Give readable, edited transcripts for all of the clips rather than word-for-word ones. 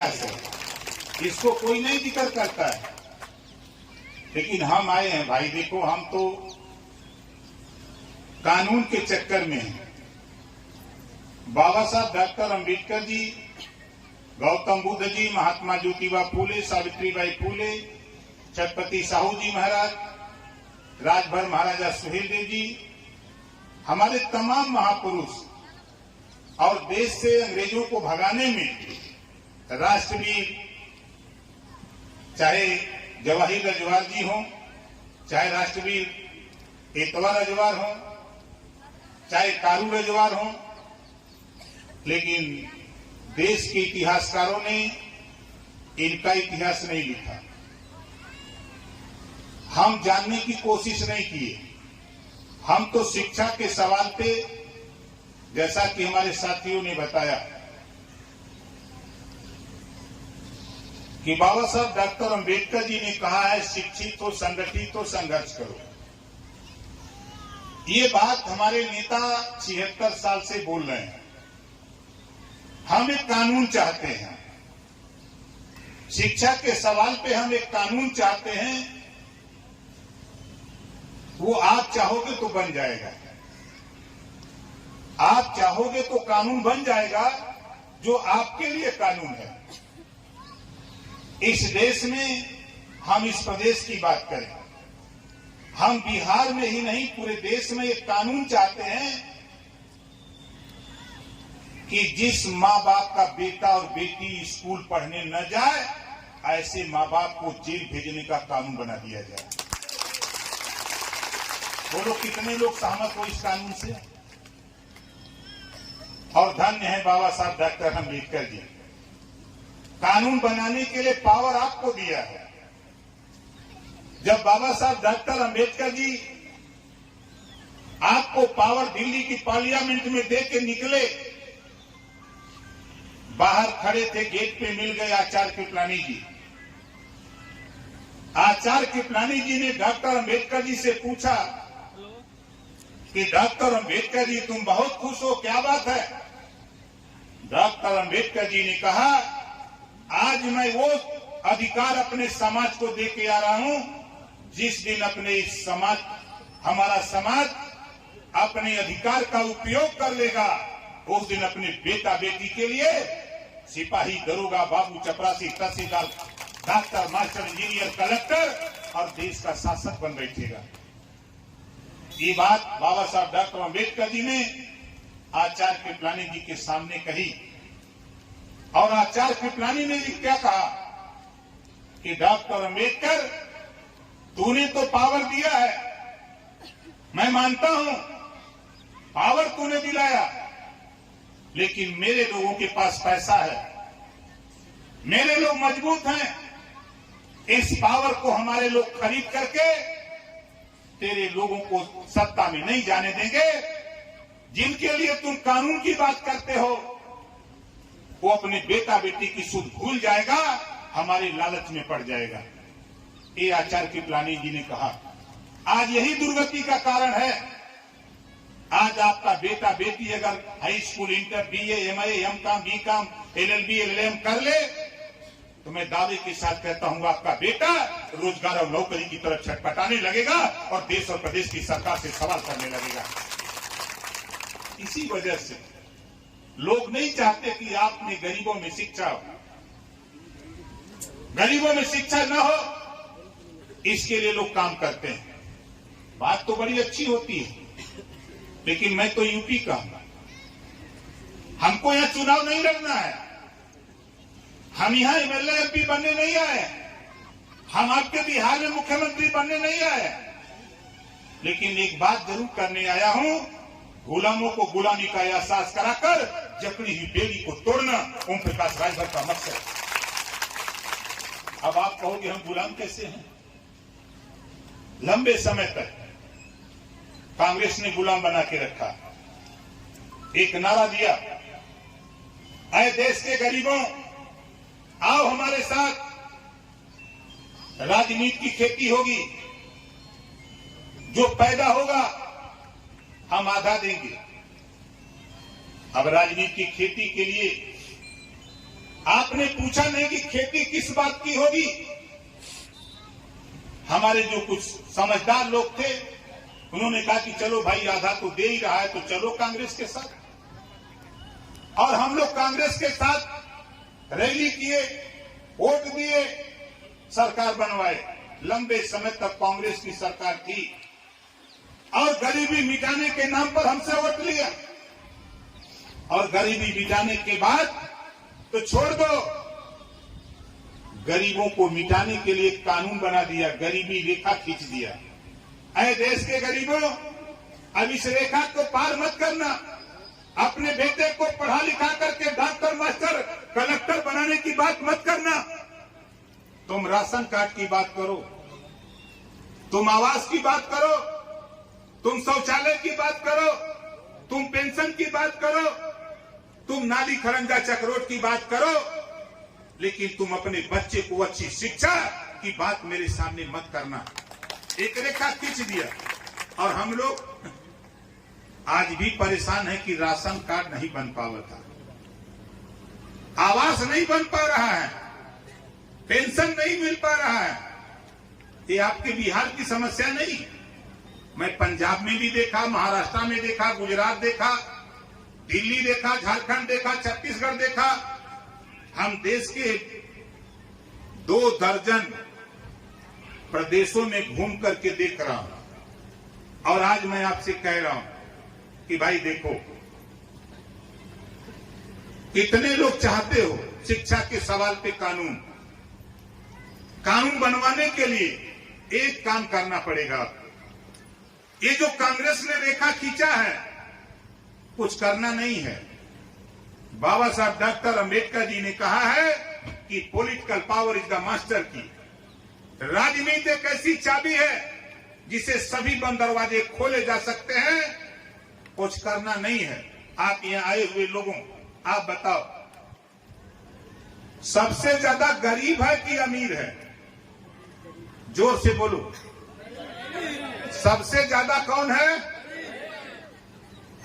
है, इसको कोई नहीं जिक्र करता है। लेकिन हम आए हैं भाई, देखो हम तो कानून के चक्कर में हैं। बाबा साहब डॉक्टर अंबेडकर जी, गौतम बुद्ध जी, महात्मा ज्योतिबा फूले, सावित्रीबाई फूले, छत्रपति साहू जी महाराज, राजभर महाराजा सुहेलदेव जी, हमारे तमाम महापुरुष और देश से अंग्रेजों को भगाने में राष्ट्रवीर, चाहे जवाहिर रजवार जी हों, चाहे राष्ट्रवीर एतवा रजवार हों, चाहे कारू रजवार हों, लेकिन देश के इतिहासकारों ने इनका इतिहास नहीं लिखा। हम जानने की कोशिश नहीं किए। हम तो शिक्षा के सवाल पे, जैसा कि हमारे साथियों ने बताया कि बाबा साहब डॉक्टर अंबेडकर जी ने कहा है, शिक्षित हो, संगठित हो, संघर्ष करो। ये बात हमारे नेता 76 साल से बोल रहे हैं। हम एक कानून चाहते हैं, शिक्षा के सवाल पे हम एक कानून चाहते हैं। वो आप चाहोगे तो बन जाएगा, आप चाहोगे तो कानून बन जाएगा जो आपके लिए कानून है। इस देश में, हम इस प्रदेश की बात करें, हम बिहार में ही नहीं पूरे देश में एक कानून चाहते हैं कि जिस मां बाप का बेटा और बेटी स्कूल पढ़ने न जाए, ऐसे मां बाप को जेल भेजने का कानून बना दिया जाए। बोलो कितने लोग सहमत हो इस कानून से? और धन्य है बाबा साहब डॉक्टर अंबेडकर जी, कानून बनाने के लिए पावर आपको दिया है। जब बाबा साहब डॉक्टर अंबेडकर जी आपको पावर दिल्ली की पार्लियामेंट में दे के निकले, बाहर खड़े थे, गेट पे मिल गए आचार्य कृपलानी जी। आचार्य कृपलानी जी ने डॉक्टर अंबेडकर जी से पूछा कि डॉक्टर अंबेडकर जी तुम बहुत खुश हो, क्या बात है? डॉक्टर अंबेडकर जी ने कहा, आज मैं वो अधिकार अपने समाज को दे के आ रहा हूं, जिस दिन अपने इस समाज, हमारा समाज अपने अधिकार का उपयोग कर लेगा, उस दिन अपने बेटा बेटी के लिए सिपाही, दरोगा, बाबू, चपरासी, तहसीलदार, डॉक्टर, मास्टर, इंजीनियर, कलेक्टर और देश का शासक बन बैठेगा। ये बात बाबा साहब डॉक्टर अंबेडकर जी ने आचार्य कृपलानी जी के सामने कही। और आचार्य कृपलानी ने क्या कहा कि डॉक्टर अंबेडकर, तूने तो पावर दिया है, मैं मानता हूं पावर तूने दिलाया, लेकिन मेरे लोगों के पास पैसा है, मेरे लोग मजबूत हैं, इस पावर को हमारे लोग खरीद करके तेरे लोगों को सत्ता में नहीं जाने देंगे। जिनके लिए तुम कानून की बात करते हो, वो अपने बेटा बेटी की सुध भूल जाएगा, हमारे लालच में पड़ जाएगा। ये आचार्य कृपलानी जी ने कहा। आज यही दुर्गति का कारण है। आज आपका बेटा बेटी अगर high school, inter, BA, MA, MCom, BCom, LLB, LLM कर ले, तो मैं दावे के साथ कहता हूं आपका बेटा रोजगार और नौकरी की तरफ छटपटाने लगेगा और देश और प्रदेश की सरकार से सवाल करने लगेगा। इसी वजह से लोग नहीं चाहते कि आपने गरीबों में शिक्षा हो, गरीबों में शिक्षा न हो, इसके लिए लोग काम करते हैं। बात तो बड़ी अच्छी होती है, लेकिन मैं तो यूपी का हूं, हमको यहां चुनाव नहीं लड़ना है, हम यहां एमएलए एमपी बनने नहीं आए, हम आपके बिहार में मुख्यमंत्री बनने नहीं आए, लेकिन एक बात जरूर करने आया हूं, गुलामों को गुलामी का एहसास कराकर जकड़ी हुई बेड़ी को तोड़ना ओम प्रकाश राजभर का मकसद। अब आप कहोगे हम गुलाम कैसे हैं? लंबे समय तक कांग्रेस ने गुलाम बना के रखा। एक नारा दिया, ऐ देश के गरीबों, आओ हमारे साथ, राजनीति की खेती होगी, जो पैदा होगा हम आधा देंगे। अब राजनीति की खेती के लिए आपने पूछा नहीं कि खेती किस बात की होगी। हमारे जो कुछ समझदार लोग थे उन्होंने कहा कि चलो भाई आधा तो दे ही रहा है तो चलो कांग्रेस के साथ। और हम लोग कांग्रेस के साथ रैली किए, वोट दिए, सरकार बनवाए। लंबे समय तक कांग्रेस की सरकार थी और गरीबी मिटाने के नाम पर हमसे वोट लिया। और गरीबी मिटाने के बाद तो छोड़ दो, गरीबों को मिटाने के लिए एक कानून बना दिया, गरीबी रेखा खींच दिया। ऐ देश के गरीबों, अब इस रेखा को पार मत करना। अपने बेटे को पढ़ा लिखा करके डॉक्टर, मास्टर, कलेक्टर बनाने की बात मत करना। तुम राशन कार्ड की बात करो, तुम आवास की बात करो, तुम शौचालय की बात करो, तुम पेंशन की बात करो, तुम नाली खरंजा चक्रोट की बात करो, लेकिन तुम अपने बच्चे को अच्छी शिक्षा की बात मेरे सामने मत करना। एक रेखा खींच दिया। और हम लोग आज भी परेशान है कि राशन कार्ड नहीं बन पावा था, आवास नहीं बन पा रहा है, पेंशन नहीं मिल पा रहा है। ये आपके बिहार की समस्या नहीं। मैं पंजाब में भी देखा, महाराष्ट्र में देखा, गुजरात देखा, दिल्ली देखा, झारखंड देखा, छत्तीसगढ़ देखा। हम देश के 2 दर्जन प्रदेशों में घूम करके देख रहा हूं। और आज मैं आपसे कह रहा हूं कि भाई देखो, कितने लोग चाहते हो शिक्षा के सवाल पे कानून बनवाने के लिए एक काम करना पड़ेगा आपको। ये जो कांग्रेस ने रेखा खींचा है, कुछ करना नहीं है। बाबा साहब डॉक्टर अंबेडकर जी ने कहा है कि political power is the master की। राजनीति एक ऐसी चाबी है जिसे सभी बंद दरवाजे खोले जा सकते हैं। कुछ करना नहीं है। आप यहां आए हुए लोगों, आप बताओ, सबसे ज्यादा गरीब है कि अमीर है? जोर से बोलो, सबसे ज्यादा कौन है?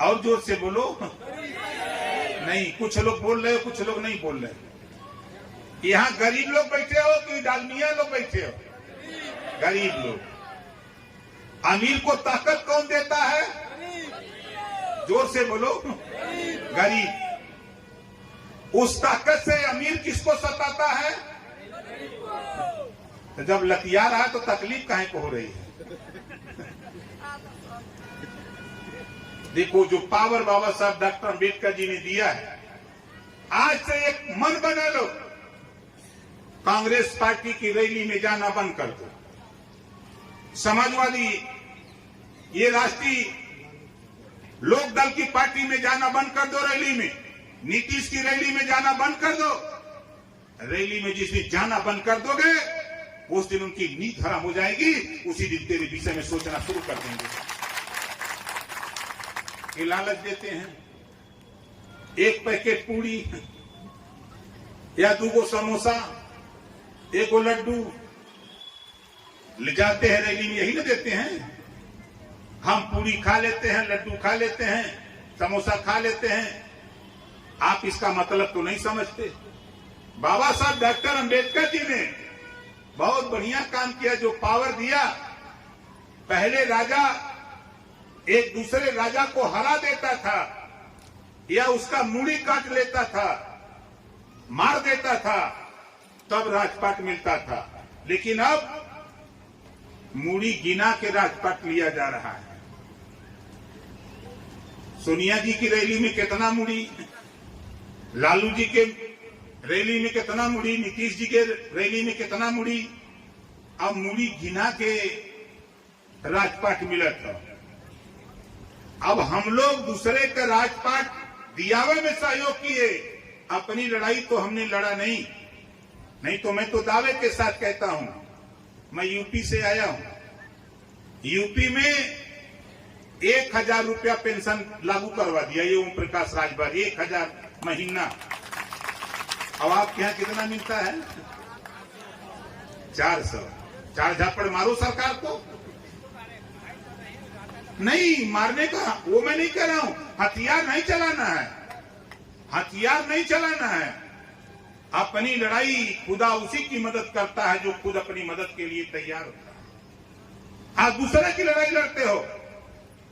और जोर से बोलो। नहीं, कुछ लोग बोल रहे हो, कुछ लोग नहीं बोल रहे। यहां गरीब लोग बैठे हो कि डालमिया लोग बैठे हो? गरीब लोग। अमीर को ताकत कौन देता है? जोर से बोलो। गरीब। उस ताकत से अमीर किसको सताता है? तो जब लतिया रहा तो तकलीफ काहे को हो रही है? देखो, जो पावर बाबा साहब डॉक्टर अंबेडकर जी ने दिया है, आज से एक मन बना लो, कांग्रेस पार्टी की रैली में जाना बंद कर दो। समाजवादी, ये राष्ट्रीय लोक दल की पार्टी में जाना बंद कर दो। रैली में, नीतीश की रैली में जाना बंद कर दो। रैली में जिस दिन जाना बंद कर दोगे, उस दिन उनकी नींद हराम हो जाएगी। उसी दिन तेरे विषय में सोचना शुरू कर देंगे। ये लालच देते हैं, एक पैकेट पूरी या 2 समोसा, 1 लड्डू ले जाते हैं रैली में, यही ना देते हैं। हम पूरी खा लेते हैं, लड्डू खा लेते हैं, समोसा खा लेते हैं। आप इसका मतलब तो नहीं समझते। बाबा साहब डॉक्टर अंबेडकर जी ने बहुत बढ़िया काम किया। जो पावर दिया, पहले राजा एक दूसरे राजा को हरा देता था या उसका मूड़ी काट लेता था, मार देता था, तब राजपाट मिलता था। लेकिन अब मूड़ी गिना के राजपाट लिया जा रहा है। सोनिया जी की रैली में कितना मूड़ी, लालू जी के रैली में कितना मूड़ी, नीतीश जी के रैली में कितना मूड़ी। अब मूड़ी गिना के राजपाट मिला था। अब हम लोग दूसरे का राजपाट दियावे में सहयोग किए, अपनी लड़ाई तो हमने लड़ा नहीं तो मैं तो दावे के साथ कहता हूं, मैं यूपी से आया हूं। यूपी में 1000 रुपया पेंशन लागू करवा दिया ये ओम प्रकाश राजभर, 1000 महीना। अब आपके यहां कितना मिलता है? 400। 4 झापड़ मारो सरकार को। नहीं मारने का वो मैं नहीं कह रहा हूं, हथियार नहीं चलाना है, हथियार नहीं चलाना है। अपनी लड़ाई खुदा उसी की मदद करता है जो खुद अपनी मदद के लिए तैयार होता है। आप दूसरे की लड़ाई लड़ते हो।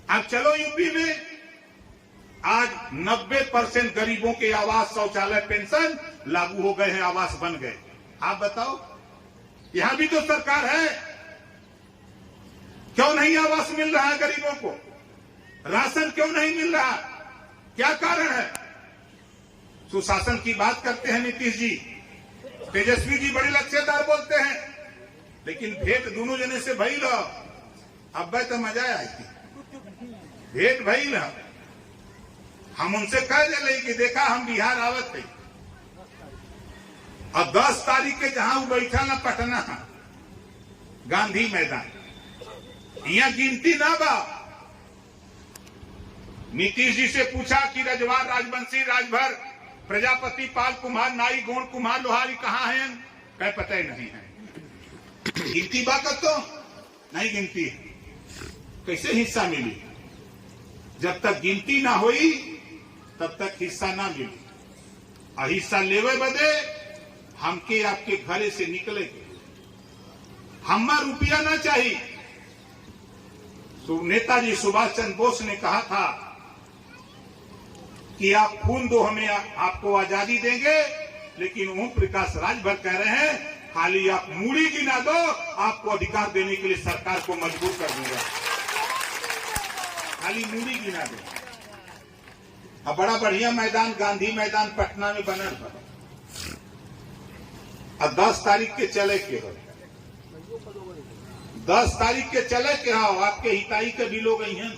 आप चलो यूपी में आज 90% गरीबों के आवास, शौचालय, पेंशन लागू हो गए हैं, आवास बन गए। आप बताओ, यहां भी तो सरकार है, क्यों नहीं आवास मिल रहा है गरीबों को? राशन क्यों नहीं मिल रहा? क्या कारण है? सुशासन की बात करते हैं नीतीश जी, तेजस्वी जी बड़े लक्ष्यदार बोलते हैं, लेकिन भेंट दोनों जने से भई लो, अब तो मजा आई थी, भेंट भई लो। हम उनसे कह दिले कि देखा हम बिहार आवत थे, और 10 तारीख के जहां वो बैठा ना पटना गांधी मैदान, यहाँ गिनती ना बा। नीतीश जी से पूछा कि रजवार, राजवंशी, राजभर, प्रजापति, पाल कुमार, नाई, गोंड कुमार, लोहारी कहाँ हैं? कहीं पता ही नहीं है। गिनती बात तो नहीं गिनती है, कैसे हिस्सा मिली? जब तक गिनती ना हुई तब तक हिस्सा ना मिली। और हिस्सा लेवे बदे हमके आपके घरे से निकले, हम्मा रुपया ना चाहिए। तो नेताजी सुभाष चंद्र बोस ने कहा था कि आप खून दो, हमें आपको आजादी देंगे, लेकिन ओम प्रकाश राजभर कह रहे हैं खाली आप मूड़ी गिना दो, आपको अधिकार देने के लिए सरकार को मजबूर कर दूंगा। खाली मूड़ी गिना दो। अब बड़ा बढ़िया मैदान गांधी मैदान पटना में बनल है, और 10 तारीख के चले के हो, 10 तारीख के चले के हो। आपके हिताई के भी लोग हैं,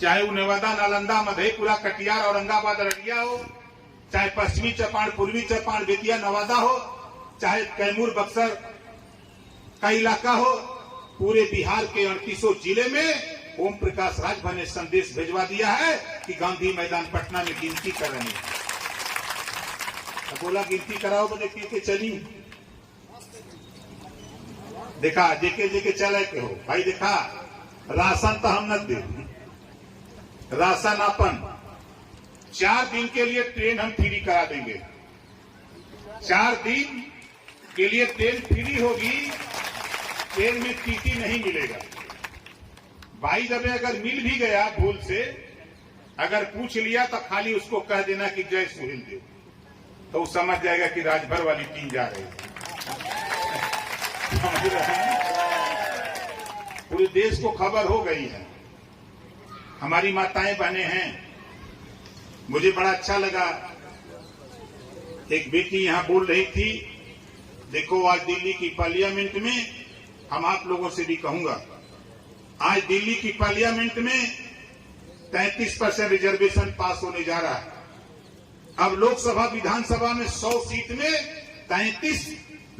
चाहे वो नेवादा, नालंदा, मधेपुरा, कटिहार, औरंगाबाद, अररिया हो, चाहे पश्चिमी चंपारण, पूर्वी चंपारण, बेतिया, नवादा हो, चाहे कैमूर, बक्सर का इलाका हो, पूरे बिहार के 38 जिले में ओम प्रकाश राजभर ने संदेश भेजवा दिया है कि गांधी मैदान पटना में गिनती कर रहे हैं। तो बोला गिनती कराओ, बोले के चली। देखा जेके जेके चले के हो भाई, देखा राशन तो हम न दे, राशन अपन 4 दिन के लिए ट्रेन हम फ्री करा देंगे। 4 दिन के लिए ट्रेन फ्री होगी, ट्रेन में टीटी नहीं मिलेगा। भाई जब अगर मिल भी गया भूल से, अगर पूछ लिया तो खाली उसको कह देना कि जय सुहेल देव, तो वो समझ जाएगा कि राजभर वाली टीम जा रही है। पूरे देश को खबर हो गई है। हमारी माताएं बहने हैं, मुझे बड़ा अच्छा लगा, एक बेटी यहां बोल रही थी, देखो आज दिल्ली की पार्लियामेंट में, हम आप लोगों से भी कहूंगा, आज दिल्ली की पार्लियामेंट में 33% रिजर्वेशन पास होने जा रहा है। अब लोकसभा विधानसभा में 100 सीट में 33,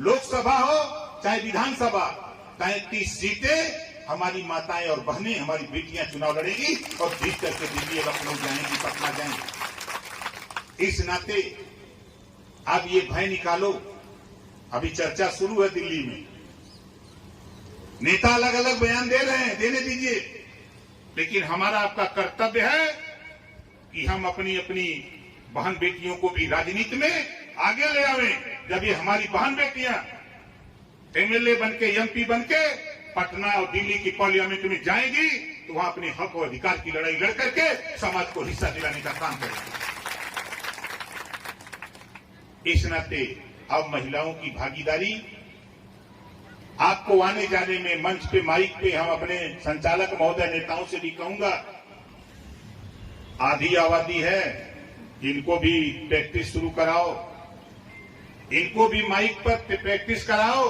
लोकसभा हो चाहे विधानसभा, 33 सीटें हमारी माताएं और बहनें, हमारी बेटियां चुनाव लड़ेगी और जीत करके दिल्ली, लखनऊ जाएंगी, पटना जाएंगी। इस नाते अब ये भय निकालो। अभी चर्चा शुरू है दिल्ली में, नेता अलग अलग बयान दे रहे हैं, देने दीजिए, लेकिन हमारा आपका कर्तव्य है कि हम अपनी अपनी बहन बेटियों को भी राजनीति में आगे ले आवें। जब ये हमारी बहन बेटियां एमएलए बनके, एमपी बनके पटना और दिल्ली की पार्लियामेंट में जाएंगी, तो वहां अपने हक और अधिकार की लड़ाई लड़ करके समाज को हिस्सा दिलाने का काम करेंगे। इस नाते अब महिलाओं की भागीदारी, आपको आने जाने में, मंच पे, माइक पे, हम अपने संचालक महोदय, नेताओं से भी कहूंगा, आधी आबादी है, इनको भी प्रैक्टिस शुरू कराओ, इनको भी माइक पर प्रैक्टिस कराओ।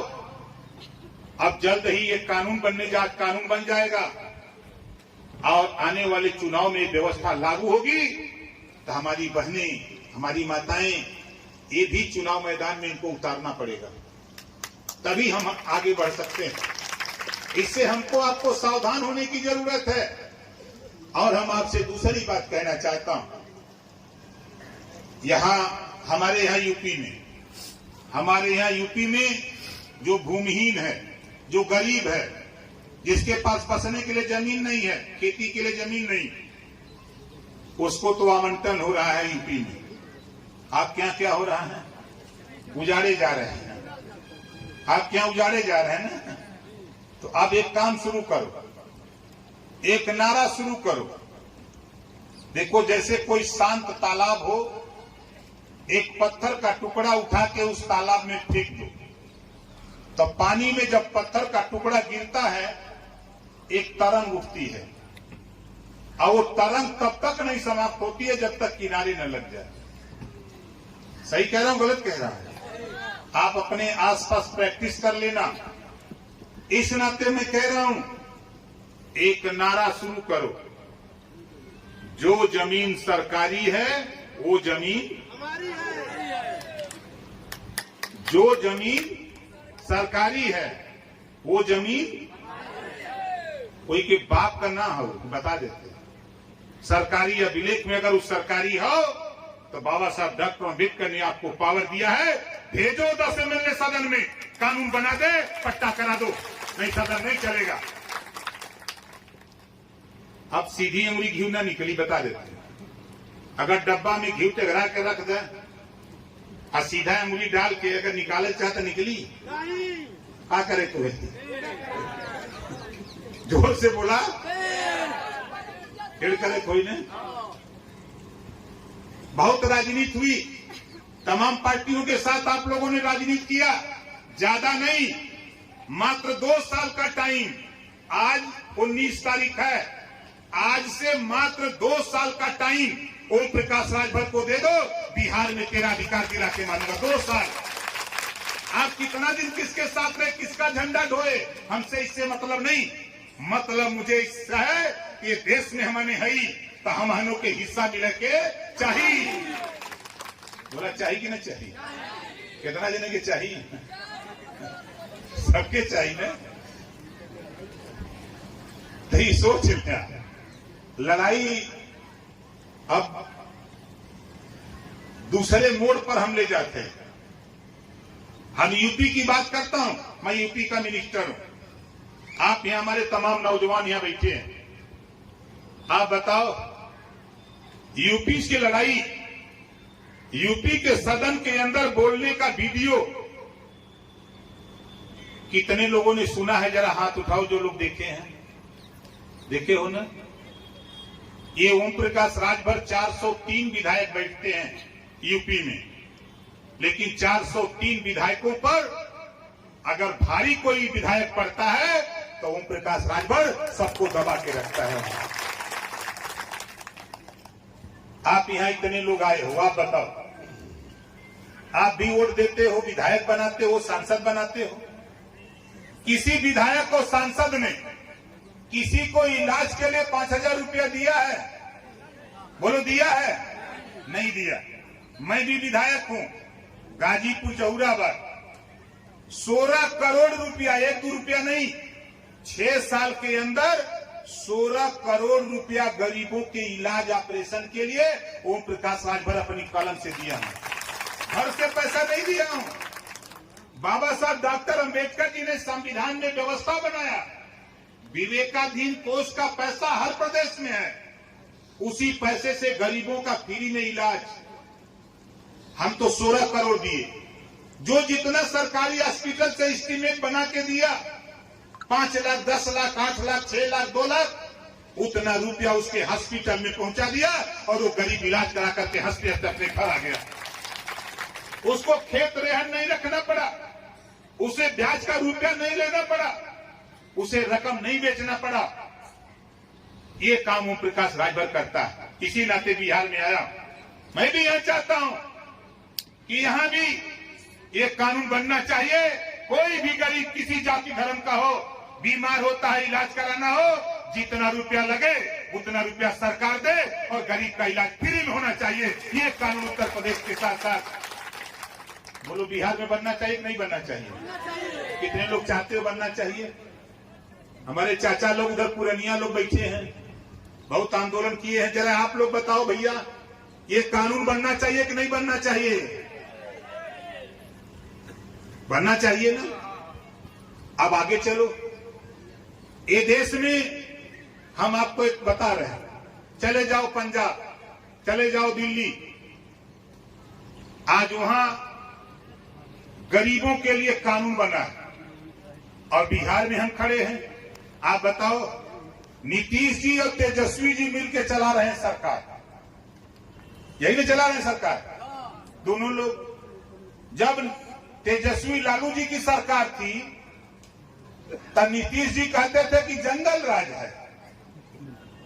अब जल्द ही एक कानून कानून बन जाएगा और आने वाले चुनाव में व्यवस्था लागू होगी, तो हमारी बहनें, हमारी माताएं, ये भी चुनाव मैदान में इनको उतारना पड़ेगा, तभी हम आगे बढ़ सकते हैं। इससे हमको आपको सावधान होने की जरूरत है। और हम आपसे दूसरी बात कहना चाहता हूं, हमारे यहाँ यूपी में जो भूमिहीन है, जो गरीब है, जिसके पास बसने के लिए जमीन नहीं है, खेती के लिए जमीन नहीं, उसको तो आवंटन हो रहा है यूपी में। आप क्या क्या हो रहा है, उजाड़े जा रहे हैं, आप क्या उजाड़े जा रहे हैं ना। तो आप एक काम शुरू करो, एक नारा शुरू करो। देखो, जैसे कोई शांत तालाब हो, एक पत्थर का टुकड़ा उठा के उस तालाब में फेंक दो, तो पानी में जब पत्थर का टुकड़ा गिरता है एक तरंग उठती है, और वो तरंग तब तक नहीं समाप्त होती है जब तक किनारे न लग जाए। सही कह रहा हूं, गलत कह रहा हूं? आप अपने आसपास प्रैक्टिस कर लेना। इस नाते मैं कह रहा हूं, एक नारा शुरू करो, जो जमीन सरकारी है वो जमीन हमारी है। जो जमीन सरकारी है वो जमीन कोई के बाप का ना हो, बता देते। सरकारी अभिलेख में अगर उस सरकारी हो तो बाबा साहब डॉक्टर अम्बेडकर ने आपको पावर दिया है। भेजो 10 MLA सदन में, कानून बना दे, पट्टा करा दो, नहीं सदन नहीं चलेगा। अब सीधी उंगली घी ना निकली, बता देते। अगर डब्बा में घी टगरा के रख दे और सीधा उंगली डाल के अगर निकाले चाहता निकली, क्या करे तो जोर से बोला, फिर करे कोई ने। बहुत राजनीति हुई, तमाम पार्टियों के साथ आप लोगों ने राजनीति किया, ज्यादा नहीं, मात्र 2 साल का टाइम। आज 19 तारीख है, आज से मात्र 2 साल का टाइम ओम प्रकाश राजभर को दे दो, बिहार में तेरा अधिकार गिरा के मानूंगा। 2 साल। आप कितना दिन किसके साथ रहे, किसका झंडा ढोए, हमसे इससे मतलब नहीं। मतलब मुझे इससे है कि ये देश में हमारे है ही, तो हम के हिस्सा मिले के चाहिए। बोला चाहिए कि नहीं चाहिए? कितना जने के चाहिए? सबके चाहिए ना। तो ये सोच लिया, लड़ाई अब दूसरे मोड़ पर हम ले जाते हैं। हम यूपी की बात करता हूं, मैं यूपी का मिनिस्टर हूं। आप यहां हमारे तमाम नौजवान यहां बैठे हैं, आप बताओ यूपी की लड़ाई, यूपी के सदन के अंदर बोलने का वीडियो कितने लोगों ने सुना है? जरा हाथ उठाओ जो लोग देखे हैं। देखे हो ना? ये ओम प्रकाश राजभर 403 विधायक बैठते हैं यूपी में, लेकिन 403 विधायकों पर अगर भारी कोई विधायक पड़ता है तो ओम प्रकाश राजभर सबको दबा के रखता है। आप यहां इतने लोग आए हो, आप बताओ, आप भी वोट देते हो, विधायक बनाते हो, सांसद बनाते हो। किसी विधायक को सांसद ने किसी को इलाज के लिए 5000 रुपया दिया है? बोलो, दिया है? नहीं दिया। मैं भी विधायक हूं, गाजीपुर जहुराबाद, 16 करोड़ रुपया, 1-2 रुपया नहीं, 6 साल के अंदर 16 करोड़ रुपया गरीबों के इलाज ऑपरेशन के लिए ओम प्रकाश राजभर अपनी कलम से दिया है। घर से पैसा नहीं दिया हूं। बाबा साहब डॉक्टर अम्बेडकर जी ने संविधान में व्यवस्था बनाया, विवेकाधीन कोष का पैसा हर प्रदेश में है, उसी पैसे से गरीबों का फ्री में इलाज। हम तो 16 करोड़ दिए, जो जितना सरकारी हॉस्पिटल से एस्टीमेट बना के दिया, 5 लाख, 10 लाख, 8 लाख, 6 लाख, 2 लाख, उतना रुपया उसके हॉस्पिटल में पहुंचा दिया और वो गरीब इलाज करा करके हंसते हंसते अपने घर आ गया। उसको खेत रेहन नहीं रखना पड़ा, उसे ब्याज का रुपया नहीं लेना पड़ा, उसे रकम नहीं बेचना पड़ा। ये काम ओम प्रकाश राजभर करता है। इसी नाते बिहार में आया, मैं भी यहां चाहता हूं कि यहां भी ये कानून बनना चाहिए। कोई भी गरीब किसी जाति धर्म का हो, बीमार होता है, इलाज कराना हो, जितना रुपया लगे उतना रुपया सरकार दे और गरीब का इलाज फ्री में होना चाहिए। ये कानून उत्तर प्रदेश के साथ साथ बोलो बिहार में बनना चाहिए कि नहीं बनना चाहिए? कितने लोग चाहते हो बनना चाहिए? हमारे चाचा लोग उधर पुरानिया लोग बैठे हैं, बहुत आंदोलन किए हैं। जरा आप लोग बताओ भैया, ये कानून बनना चाहिए कि नहीं बनना चाहिए? बनना चाहिए ना। अब आगे चलो, ये देश में हम आपको एक बता रहे हैं, चले जाओ पंजाब, चले जाओ दिल्ली, आज वहां गरीबों के लिए कानून बना है और बिहार में हम खड़े हैं। आप बताओ, नीतीश जी और तेजस्वी जी मिलकर चला रहे हैं सरकार, यही नहीं चला रहे हैं सरकार दोनों लोग। जब तेजस्वी लालू जी की सरकार थी तब नीतीश जी कहते थे कि जंगल राज है,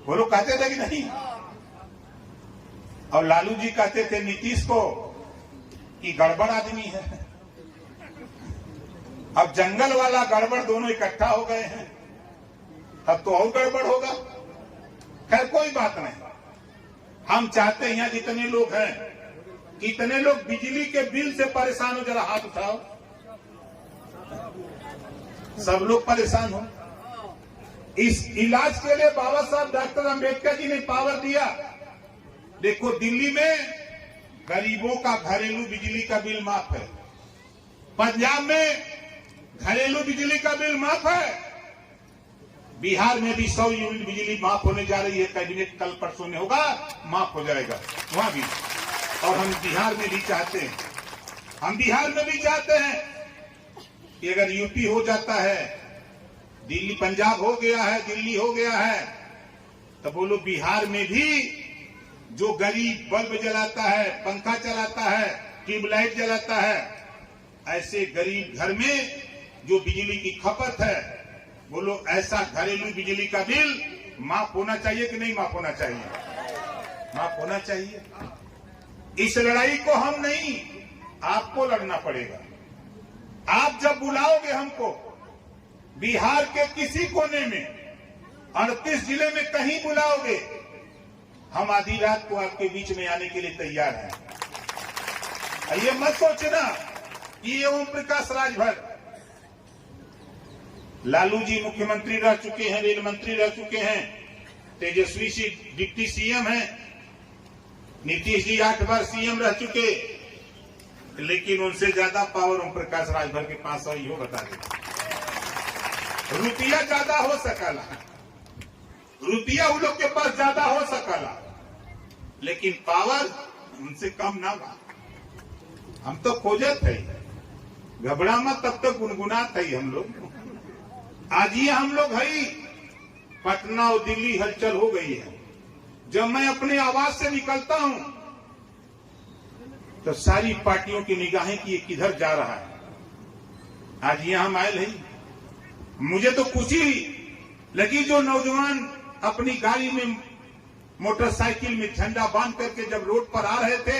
वो लोग कहते थे कि नहीं, और लालू जी कहते थे नीतीश को कि गड़बड़ आदमी है। अब जंगल वाला गड़बड़ दोनों इकट्ठा हो गए हैं, तब तो और गड़बड़ होगा। खैर कोई बात नहीं, हम चाहते हैं यहां जितने लोग हैं, कितने लोग बिजली के बिल से परेशान हो, जरा हाथ उठाओ। सब लोग परेशान हो। इस इलाज के लिए बाबा साहब डॉक्टर अंबेडकर जी ने पावर दिया। देखो दिल्ली में गरीबों का घरेलू बिजली का बिल माफ है, पंजाब में घरेलू बिजली का बिल माफ है, बिहार में भी 100 यूनिट बिजली माफ होने जा रही है। कैबिनेट कल परसों में होगा, माफ हो जाएगा वहां भी। और हम बिहार में भी चाहते हैं, हम बिहार में भी चाहते हैं कि अगर यूपी हो जाता है, दिल्ली पंजाब हो गया है, दिल्ली हो गया है, तो बोलो बिहार में भी जो गरीब बल्ब जलाता है, पंखा चलाता है, ट्यूबलाइट जलाता है, ऐसे गरीब घर में जो बिजली की खपत है, बोलो ऐसा घरेलू बिजली का बिल माफ होना चाहिए कि नहीं माफ होना चाहिए? माफ होना चाहिए। इस लड़ाई को हम नहीं, आपको लड़ना पड़ेगा। आप जब बुलाओगे हमको बिहार के किसी कोने में, 38 जिले में कहीं बुलाओगे, हम आधी रात को आपके बीच में आने के लिए तैयार हैं। ये मत सोचना कि ये ओम प्रकाश राजभर। लालू जी मुख्यमंत्री रह चुके हैं, रेल मंत्री रह चुके हैं, तेजस्वी जी डिप्टी सीएम हैं, नीतीश जी 8 बार सीएम रह चुके, लेकिन उनसे ज्यादा पावर ओम प्रकाश राजभर के पास आई हो, बता दें। रुपया ज्यादा हो सकला, रुपया उन लोग के पास ज्यादा हो सकला, लेकिन पावर उनसे कम ना बा। हम तो खोजत है, घबरा मत, तब तक गुनगुनात है हम लोग। आज ये हम लोग है, पटना और दिल्ली हलचल हो गई है। जब मैं अपने आवाज से निकलता हूं तो सारी पार्टियों की निगाहें कि ये किधर जा रहा है। आज यहां हम आए हैं, मुझे तो खुशी लगी जो नौजवान अपनी गाड़ी में, मोटरसाइकिल में झंडा बांध करके जब रोड पर आ रहे थे,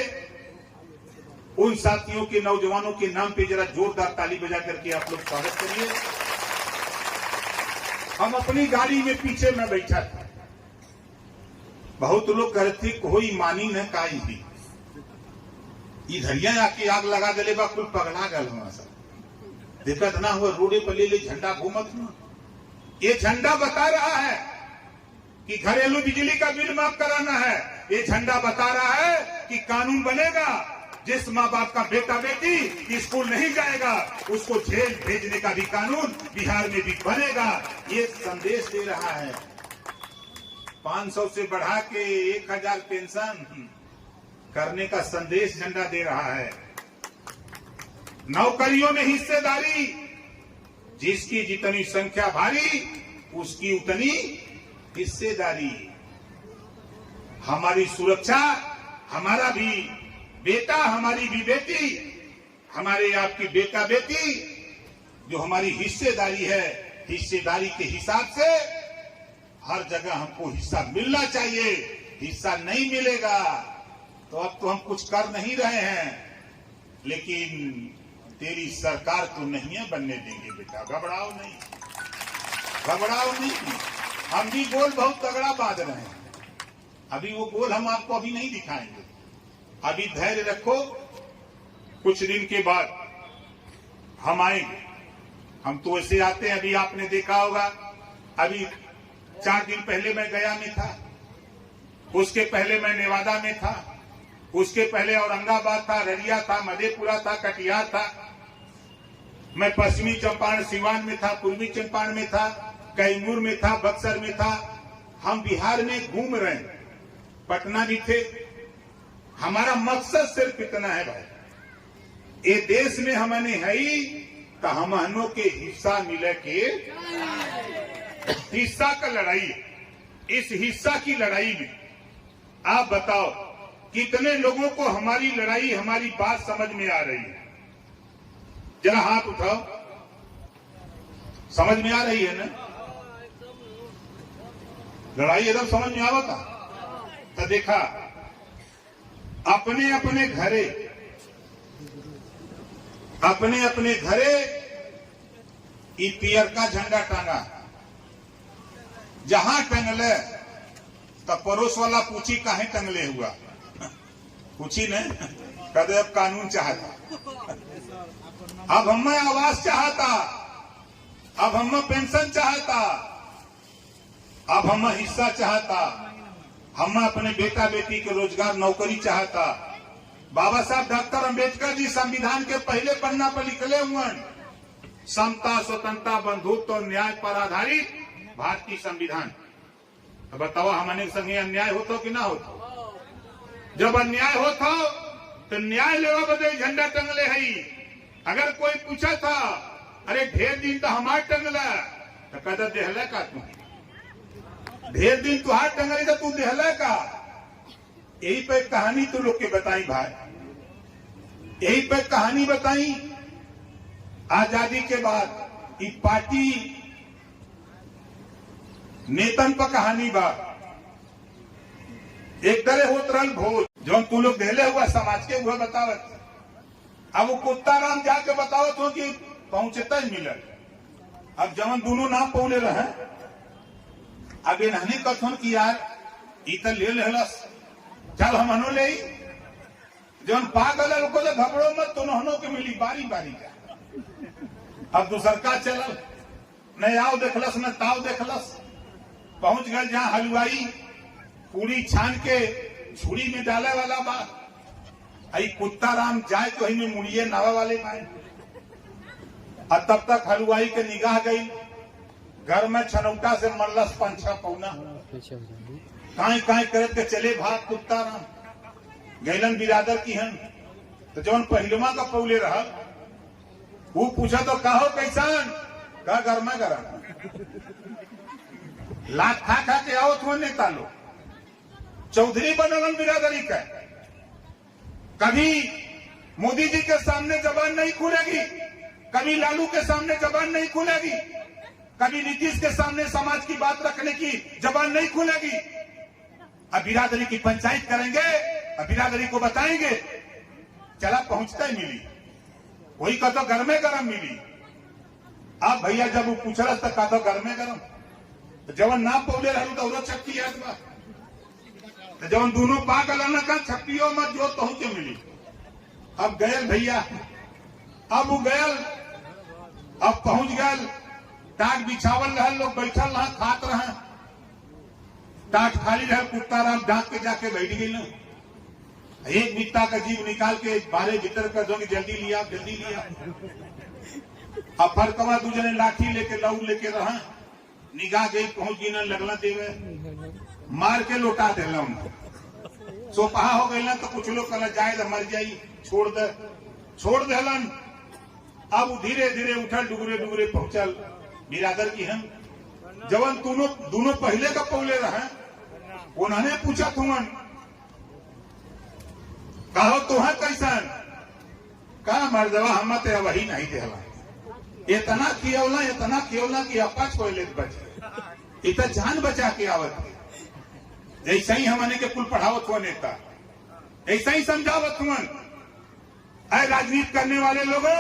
उन साथियों के, नौजवानों के नाम पे जरा जोरदार ताली बजा करके आप लोग स्वागत करिए। हम अपनी गाड़ी में पीछे में बैठा था, बहुत लोग कहते कोई मानी न काई थी, इधरिया आके आग लगा दे बा, कुल पगला गल वहां सब दिक्कत ना हुआ, रोडे पर ले झंडा घूमत हुआ। ये झंडा बता रहा है कि घरेलू बिजली का बिल माफ कराना है। ये झंडा बता रहा है कि कानून बनेगा, जिस माँ बाप का बेटा बेटी स्कूल नहीं जाएगा उसको जेल भेजने का भी कानून बिहार में भी बनेगा। ये संदेश दे रहा है। 500 से बढ़ा के 1000 पेंशन करने का संदेश झंडा दे रहा है। नौकरियों में हिस्सेदारी, जिसकी जितनी संख्या भारी उसकी उतनी हिस्सेदारी। हमारी सुरक्षा, हमारा भी बेटा, हमारी भी बेटी, हमारे आपकी बेटा बेटी, जो हमारी हिस्सेदारी है, हिस्सेदारी के हिसाब से हर जगह हमको हिस्सा मिलना चाहिए। हिस्सा नहीं मिलेगा तो अब तो हम कुछ कर नहीं रहे हैं, लेकिन तेरी सरकार तो नहीं है बनने देंगे बेटा, घबराओ नहीं, घबराओ नहीं। हम भी गोल बहुत तगड़ा बांध रहे हैं, अभी वो गोल हम आपको अभी नहीं दिखाएंगे। अभी धैर्य रखो, कुछ दिन के बाद हम आएंगे। हम तो ऐसे आते हैं, अभी आपने देखा होगा, अभी 4 दिन पहले मैं गया में था, उसके पहले मैं नेवादा में था, उसके पहले औरंगाबाद था, ररिया था, मधेपुरा था, कटिहार था, मैं पश्चिमी चंपारण सिवान में था, पूर्वी चंपारण में था, कैमूर में था, बक्सर में था। हम बिहार में घूम रहे हैं, पटना भी थे। हमारा मकसद सिर्फ इतना है भाई, ये देश में हमने है तो हमनों के हिस्सा मिले के हिस्सा का लड़ाई है। इस हिस्सा की लड़ाई में आप बताओ कितने लोगों को हमारी लड़ाई, हमारी बात समझ में आ रही है? जरा हाथ उठाओ। समझ में आ रही है ना? लड़ाई एकदम समझ में आवता तो देखा अपने अपने घरे ई पियर का झंडा टांगा, जहां टंगले तो पड़ोस वाला पूछी काहे टंगले हुआ, पूछी नहीं कदे अब कानून चाहता, अब हम आवास चाहता, अब हम पेंशन चाहता, अब हम हिस्सा चाहता, हम अपने बेटा बेटी के रोजगार नौकरी चाहता। बाबा साहब डॉक्टर अंबेडकर जी संविधान के पहले पन्ना पर लिखले हुए समता, स्वतंत्रता, बंधुत्व और न्याय पर आधारित भारतीय संविधान। तो बताओ हमारे संगे अन्याय होता कि ना होता? जब अन्याय होता तो न्याय लेवा बदे झंडा टंगले है। अगर कोई पूछा था अरे ढेर दिन तो हमार टंगला तो कहता देहला का तू, ढेर दिन तुहार टंगली तो तू देहला का। यही पे कहानी तो लोग के बताई भाई, यही पे कहानी बताई। आजादी के बाद इस पार्टी नेतन पर कहानी बा। एक तरह होत रहल भोज जो तू लोग देहले हुआ समाज के हुआ बतावत। अब वो कुत्ता राम जाके बतावत हो कि पहुंचता ही मिलल। अब जवन दोनों नाम पौले रहे, अब ये नहने कथन की यार इतर ले लेलस, चल हम अनो ले जवन पागल है को घबरो मत, तो नहनो के मिली बारी बारी का। अब दूसर का चलल, न आओ देखलस न ताव देखलस, पहुंच गए जहां हलवाई पूरी छान के झूड़ी में डाले वाला बा। आई कुत्ता राम जाए तो ही में मुड़िए नावा वाले पाए। और तब तक हलवाई के निगाह गई, घर में छनौटा से मरलस पंछा पौना, काई काई करत के चले भाग कुत्ता राम। गैलन बिरादर की हन तो जवन पहलुमा का पौले रहा, वो पूछा तो कहो कैसान, का गर्मा गरम लात खा खा के आओ तो नेता लो। चौधरी बनलन बिरादरी का। कभी मोदी जी के सामने जबान नहीं खुलेगी, कभी लालू के सामने जबान नहीं खुलेगी, कभी नीतीश के सामने समाज की बात रखने की जबान नहीं खुलेगी। अब बिरादरी की पंचायत करेंगे, अब बिरादरी को बताएंगे, चला पहुंचता ही मिली, वही का तो घर में गरम मिली। अब भैया जब वो पूछ रहा था का तो घर में गरम, तो जवन ना पौले रहू तो वो छक्की याद बा, तो जवन दोनों पागल न का छक्कियों मत जो तो के मिली। अब गयल भैया, अब वो गयल, अब पहुंच गयल, टाट बिछावल रहा, लोग बैठल रहा खात रहे, टाट खाली रहे, कुत्ता राम डांक के जाके बैठ गई ना। एक बित्ता का जीव निकाल के बारे भीतर कर दोगे, जल्दी लिया जल्दी लिया। अब फरकवा दूसरे लाठी लेके लौट लेके रहा, निगाह गई पहुंच गई ना, लगला देवे मार के लौटा देला। सोपहा हो गई ना तो कुछ लोग कल जाए मर जाई, छोड़ देलन। अब धीरे धीरे उठल, डुगरे डुगरे पहुंचल बिरादर की हम। जवन दोनों पहले का पौले रहे, उन्होंने पूछा तुमन कहो तो है कैसन, कहा मर्दवा हम तेरा वही नहीं देला, इतना खियौला कि अपा छोले बचे, इत जान बचा के आवत। जैसे ही हमने के कुल पढ़ावत हुआ नेता, ऐसा ही समझावत हुआ। ऐ राजनीति करने वाले लोगों,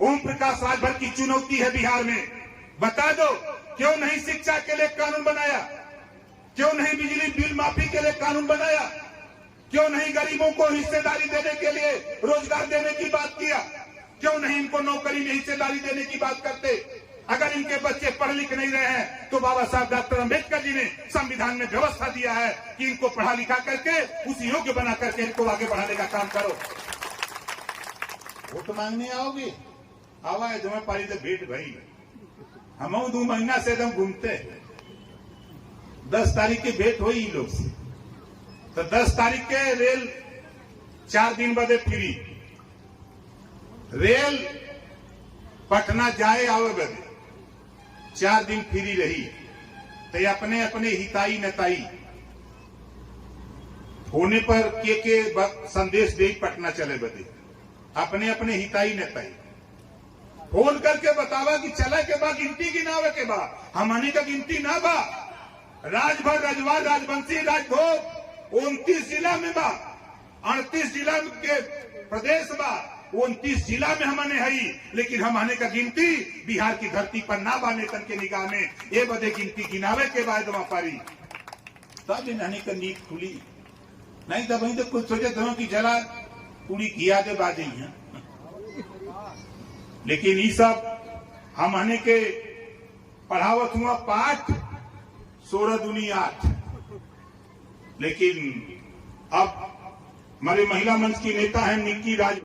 ओम प्रकाश राजभर की चुनौती है बिहार में, बता दो क्यों नहीं शिक्षा के लिए कानून बनाया, क्यों नहीं बिजली बिल माफी के लिए कानून बनाया, क्यों नहीं गरीबों को हिस्सेदारी देने के लिए रोजगार देने की बात किया, क्यों नहीं इनको नौकरी में हिस्सेदारी देने की बात करते। अगर इनके बच्चे पढ़ लिख नहीं रहे हैं तो बाबा साहब डॉक्टर अंबेडकर जी ने संविधान में व्यवस्था दिया है कि इनको पढ़ा लिखा करके उस योग्य बना करके इनको आगे बढ़ाने का काम करो। वोट मांगने आओगे, आवा है जमा पारी तो भेंट भाई, हम 2 महीना से एकदम घूमते। 10 तारीख की भेंट हुई लोग से, तो 10 तारीख के रेल 4 दिन बदे फ्री, रेल पटना जाए आवे बदे 4 दिन फ्री रही, तो अपने अपने हिताई नताई होने पर के संदेश दे पटना चले बदे, अपने अपने हिताई नताई फोन करके बतावा कि चले के बाद गिनती गिनावे के बाद, हमने का गिनती ना बा। राजभर रजवा राजवंशी राजभोग 29 जिला में बा, 38 जिला के प्रदेश बा, 29 जिला में हमने है, लेकिन हमने का गिनती बिहार की धरती पर ना बा। नेतन के निगाह में ये बदे गिनती गिनावे के बाद वहां पारी तब इन्हें का नींद खुली, नहीं तो वही तो कुछ सोचे तो कि जरा पूरी किया दे बाजे हैं। लेकिन ये सब हमने के पढ़ावत हुआ पाठ 16 दूनी 8, लेकिन अब हमारे महिला मंच की नेता है निक्की राज